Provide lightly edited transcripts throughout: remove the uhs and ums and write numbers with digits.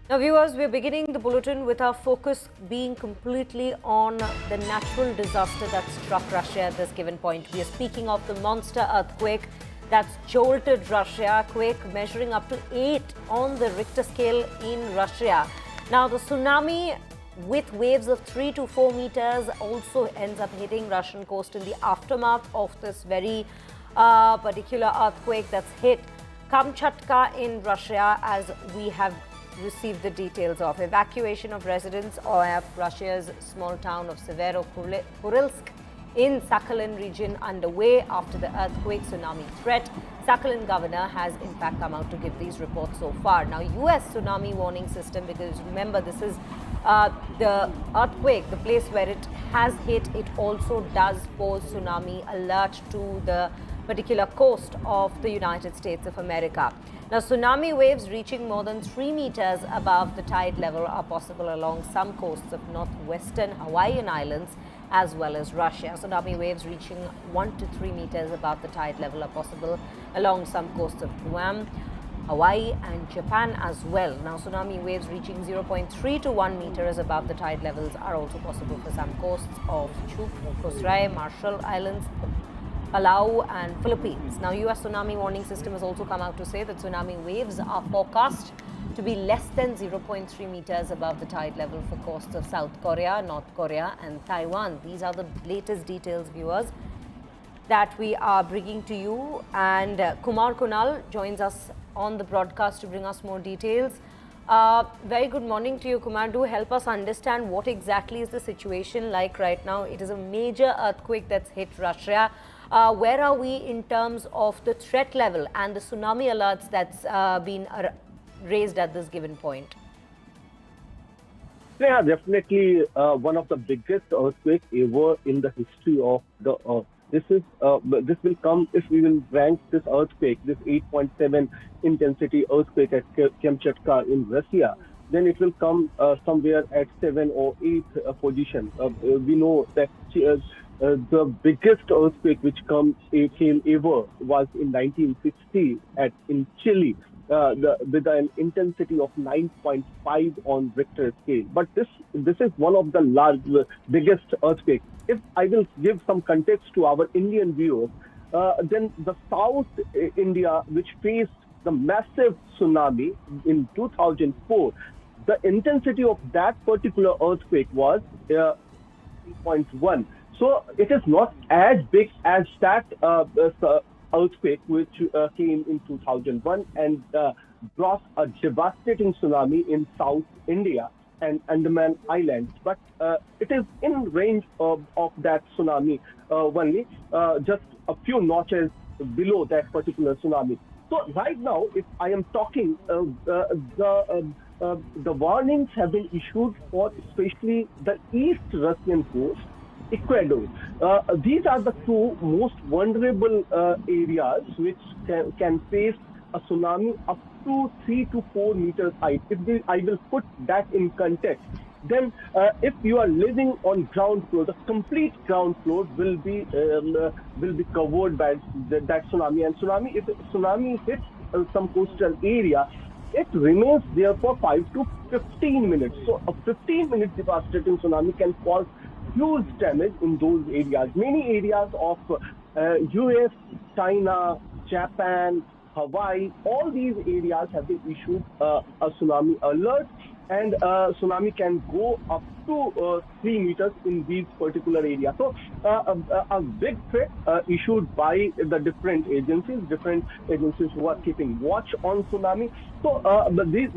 Now, viewers, we're beginning the bulletin with our focus being completely on the natural disaster that struck Russia at this given point. We are speaking of the monster earthquake that's jolted Russia, quake measuring up to 8 on the Richter scale in Russia. Now, the tsunami with waves of 3 to 4 meters also ends up hitting Russian coast in the aftermath of this very particular earthquake that's hit Kamchatka in Russia, as we have received the details of. Evacuation of residents of Russia's small town of Severokurilsk in Sakhalin region underway after the earthquake tsunami threat. Sakhalin governor has in fact come out to give these reports so far. Now, US tsunami warning system, because remember, this is the earthquake, the place where it has hit, it also does pose tsunami alert to the particular coast of the United States of America. Now, tsunami waves reaching more than 3 meters above the tide level are possible along some coasts of northwestern Hawaiian Islands as well as Russia. Tsunami waves reaching 1 to 3 meters above the tide level are possible along some coasts of Guam, Hawaii and Japan as well. Now, tsunami waves reaching 0.3 to 1 meters above the tide levels are also possible for some coasts of Chuuk, Kosrae, Marshall Islands, Palau and Philippines. Now, US tsunami warning system has also come out to say that tsunami waves are forecast to be less than 0.3 meters above the tide level for coasts of South Korea, North Korea and Taiwan. These are the latest details, viewers, that we are bringing to you. And Kumar Kunal joins us on the broadcast to bring us more details. Very good morning to you, Kumar. Do help us understand what exactly is the situation like right now. It is a major earthquake that's hit Russia. Where are we in terms of the threat level and the tsunami alerts that's been raised at this given point? Yeah, definitely one of the biggest earthquakes ever in the history of the Earth. This will come if we will rank this earthquake, this 8.7 intensity earthquake at Kamchatka in Russia. Then it will come somewhere at 7 or 8 position. We know that the biggest earthquake which came ever was in 1960 in Chile, with an intensity of 9.5 on Richter scale. But this is one of the biggest earthquakes. If I will give some context to our Indian viewers, then the South India, which faced the massive tsunami in 2004, the intensity of that particular earthquake was 3.1. So it is not as big as that earthquake which came in 2001 and brought a devastating tsunami in South India and Andaman Islands. But it is in range of that tsunami only, just a few notches below that particular tsunami. So right now, if I am talking, the warnings have been issued for especially the East Russian coast, Ecuador. These are the two most vulnerable areas which can face a tsunami up to 3 to 4 meters height. I will put that in context, then if you are living on ground floor, the complete ground floor will be covered by that tsunami. And if tsunami hits some coastal area, it remains there for 5 to 15 minutes. So a 15-minute devastating tsunami can cause huge damage in those areas. Many areas of US, China, Japan, Hawaii, all these areas have been issued a tsunami alert, and tsunami can go up to 3 meters in these particular areas. So a big threat issued by the different agencies who are keeping watch on tsunami. So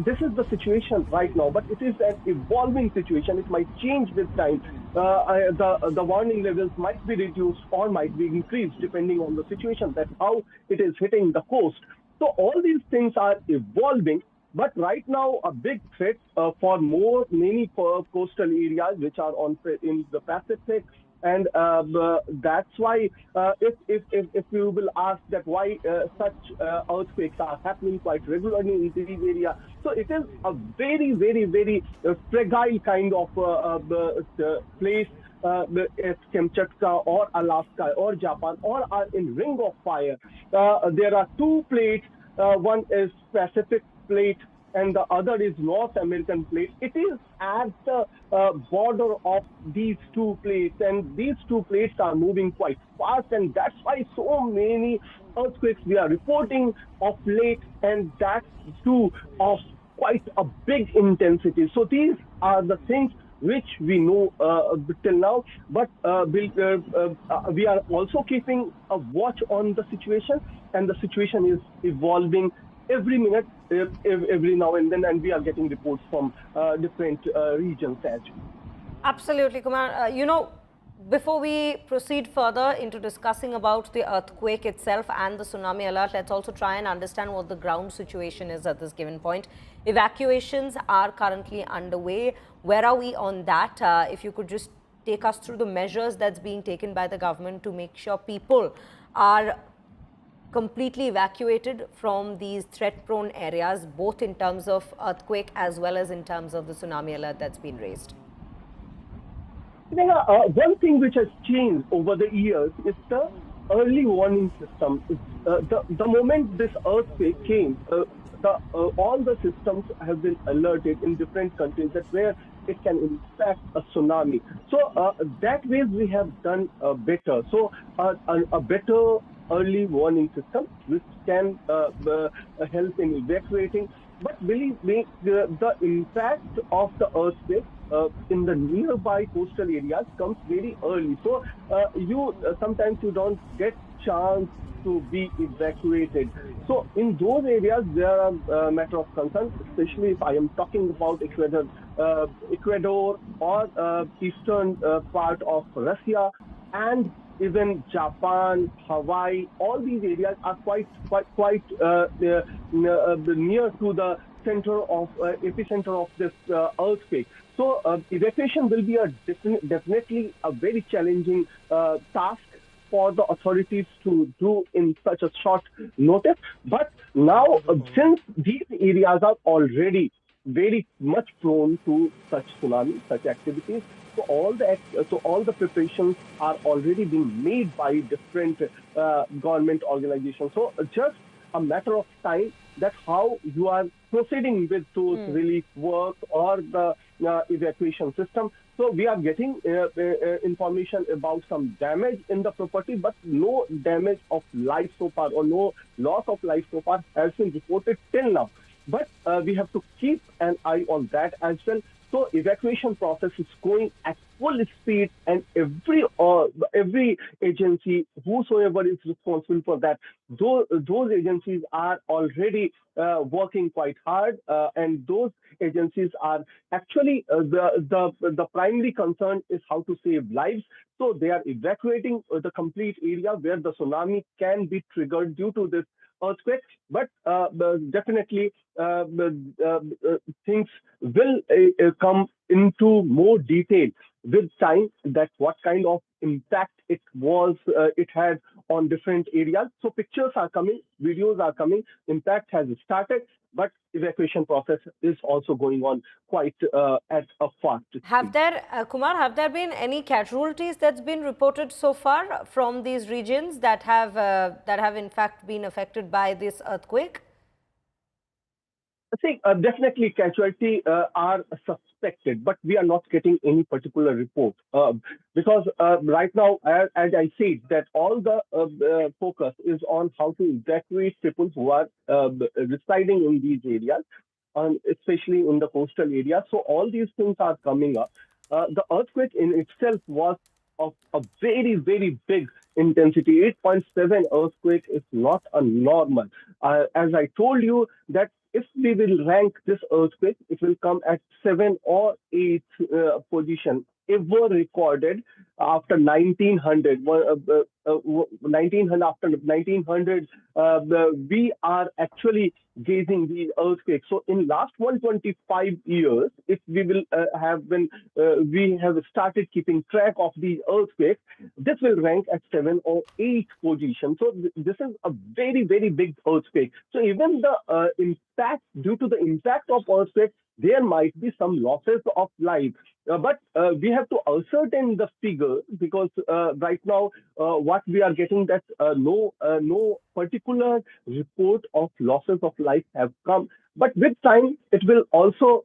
this is the situation right now, but it is an evolving situation. It might change with time. The warning levels might be reduced or might be increased depending on the situation, that how it is hitting the coast. So all these things are evolving. But right now, a big threat for many coastal areas which are in the Pacific, and that's why if you will ask that why such earthquakes are happening quite regularly in these areas, so it is a very, very, very fragile kind of place. If Kamchatka or Alaska or Japan or are in ring of fire, there are two plates. One is Pacific plate and the other is North American plate. It is at the border of these two plates, and these two plates are moving quite fast, and that's why so many earthquakes we are reporting of late, and that too of quite a big intensity. So these are the things which we know till now, but we are also keeping a watch on the situation, and the situation is evolving every minute, every now and then, and we are getting reports from different regions as well. Absolutely, Kumar. Before we proceed further into discussing about the earthquake itself and the tsunami alert, let's also try and understand what the ground situation is at this given point. Evacuations are currently underway. Where are we on that? If you could just take us through the measures that's being taken by the government to make sure people are completely evacuated from these threat-prone areas, both in terms of earthquake as well as in terms of the tsunami alert that's been raised. One thing which has changed over the years is the early warning system. The moment this earthquake came, all the systems have been alerted in different countries that where it can impact a tsunami. So that way we have done better. So a better early warning system which can help in evacuating. But believe me, the impact of the earthquake in the nearby coastal areas comes very early. So you sometimes you don't get chance to be evacuated. So in those areas, there are a matter of concern, especially if I am talking about Ecuador or eastern part of Russia, and even Japan, Hawaii. All these areas are quite near to the center of epicenter of this earthquake. So evacuation will be definitely a very challenging task for the authorities to do in such a short notice. But now, since these areas are already very much prone to such tsunamis, such activities, so all the preparations are already being made by different government organizations. So just a matter of time that how you are proceeding with those relief work or the evacuation system. So we are getting information about some damage in the property, but no damage of life so far, or no loss of life so far has been reported till now. But we have to keep an eye on that as well. So evacuation process is going at full speed, and every agency, whosoever is responsible for that, those agencies are already working quite hard, and those agencies are actually the primary concern is how to save lives. So they are evacuating the complete area where the tsunami can be triggered due to this earthquake. But definitely things will come into more detail with time, that what kind of impact it had on different areas. So pictures are coming, videos are coming, impact has started, but evacuation process is also going on quite at a fast speed. Kumar, have there been any casualties that's been reported so far from these regions that have in fact been affected by this earthquake? I think definitely casualty are suspected, but we are not getting any particular report because right now, as I said, that all the focus is on how to evacuate people who are residing in these areas, especially in the coastal areas. So all these things are coming up. The earthquake in itself was of a very, very big intensity. 8.7 earthquake is not a normal. As I told you, that if we will rank this earthquake, it will come at 7 or 8 position ever recorded after 1900. After 1900, we are actually gazing these earthquakes. So in last 125 years, if we will we have started keeping track of these earthquakes, this will rank at 7 or 8 position. So this is a very, very big earthquake. So even the impact, due to the impact of earthquake, there might be some losses of life. But we have to ascertain the figure, because right now what we are getting, that no particular report of losses of life have come But with time, it will also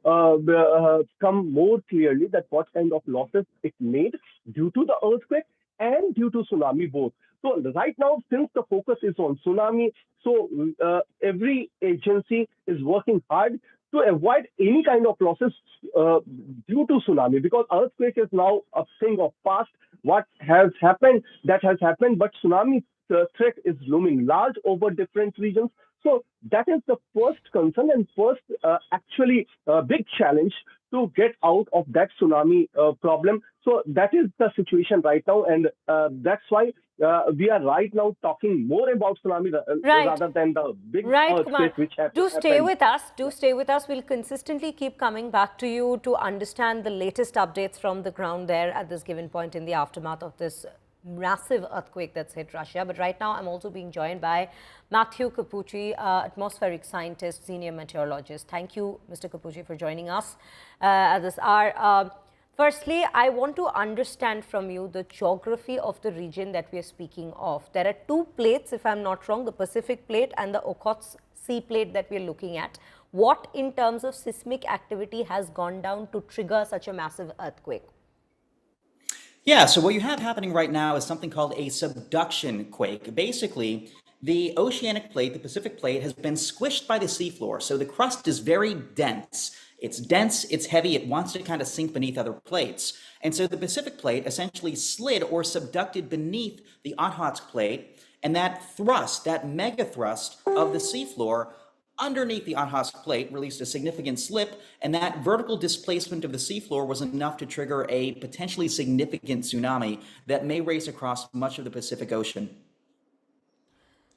come more clearly that what kind of losses it made due to the earthquake and due to tsunami both. So right now, since the focus is on tsunami, so every agency is working hard to avoid any kind of losses uh, due to tsunami, because earthquake is now a thing of past. What has happened, that has happened, but tsunami threat is looming large over different regions. So that is the first concern and first actually big challenge to get out of that tsunami problem. So that is the situation right now, and that's why we are right now talking more about tsunami Right. rather than the big Right, Kumar. earthquake which has Do stay happened. with us. Do stay with us. We'll consistently keep coming back to you to understand the latest updates from the ground there at this given point in the aftermath of this massive earthquake that's hit Russia. But right now, I'm also being joined by Matthew Capucci, atmospheric scientist, senior meteorologist. Thank you, Mr. Capucci, for joining us at this hour. Firstly, I want to understand from you the geography of the region that we are speaking of. There are two plates, if I'm not wrong, the Pacific plate and the Okhotsk Sea plate that we are looking at. What, in terms of seismic activity, has gone down to trigger such a massive earthquake? Yeah, so what you have happening right now is something called a subduction quake. Basically, the oceanic plate, the Pacific plate, has been squished by the seafloor. So the crust is very dense. It's dense, it's heavy, it wants to kind of sink beneath other plates. And so the Pacific plate essentially slid or subducted beneath the Okhotsk plate, and that thrust, that mega thrust of the seafloor underneath the Okhotsk plate released a significant slip, and that vertical displacement of the seafloor was enough to trigger a potentially significant tsunami that may race across much of the Pacific Ocean.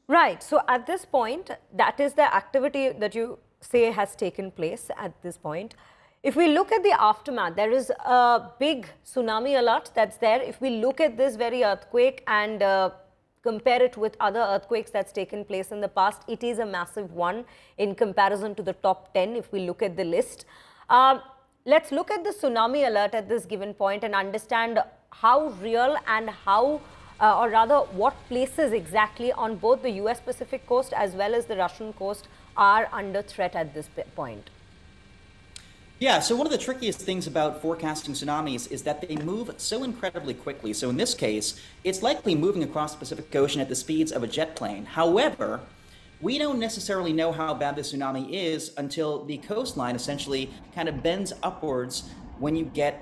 Right. So at this point, that is the activity that you say has taken place at this point. If we look at the aftermath, there is a big tsunami alert that's there. If we look at this very earthquake and compare it with other earthquakes that's taken place in the past, it is a massive one in comparison to the top 10 if we look at the list. Let's look at the tsunami alert at this given point and understand how real and how, or rather what places exactly on both the US Pacific coast as well as the Russian coast are under threat at this point. Yeah, so one of the trickiest things about forecasting tsunamis is that they move so incredibly quickly. So in this case, it's likely moving across the Pacific Ocean at the speeds of a jet plane. However, we don't necessarily know how bad the tsunami is until the coastline essentially kind of bends upwards when you get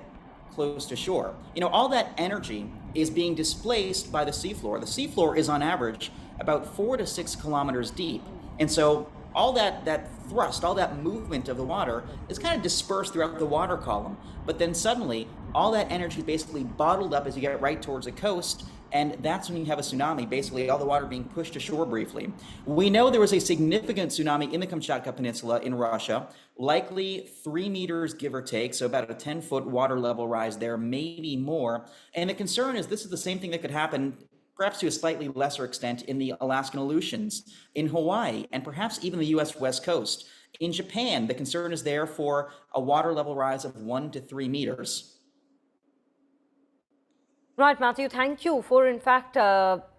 close to shore. You know, all that energy is being displaced by the seafloor. The seafloor is on average about 4 to 6 kilometers deep. And so all that thrust, all that movement of the water is kind of dispersed throughout the water column. But then suddenly, all that energy is basically bottled up as you get right towards the coast, and that's when you have a tsunami, basically all the water being pushed ashore briefly. We know there was a significant tsunami in the Kamchatka Peninsula in Russia, likely 3 meters give or take, so about a 10-foot water level rise there, maybe more. And the concern is this is the same thing that could happen perhaps to a slightly lesser extent in the Alaskan Aleutians, in Hawaii, and perhaps even the US West Coast. In Japan, the concern is there for a water level rise of 1 to 3 meters. Right, Matthew, thank you for, in fact,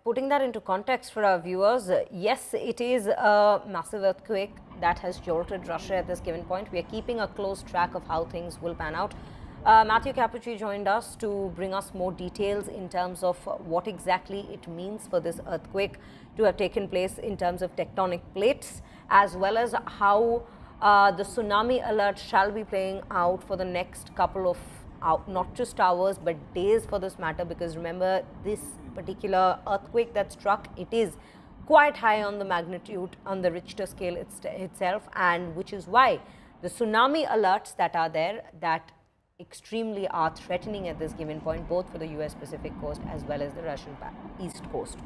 putting that into context for our viewers. Yes, it is a massive earthquake that has jolted Russia at this given point. We are keeping a close track of how things will pan out. Matthew Capucci joined us to bring us more details in terms of what exactly it means for this earthquake to have taken place in terms of tectonic plates, as well as how the tsunami alert shall be playing out for the next couple of not just hours but days for this matter, because remember, this particular earthquake that struck, it is quite high on the magnitude on the Richter scale itself, and which is why the tsunami alerts that are there that extremely are threatening at this given point, both for the US Pacific coast as well as the Russian East coast.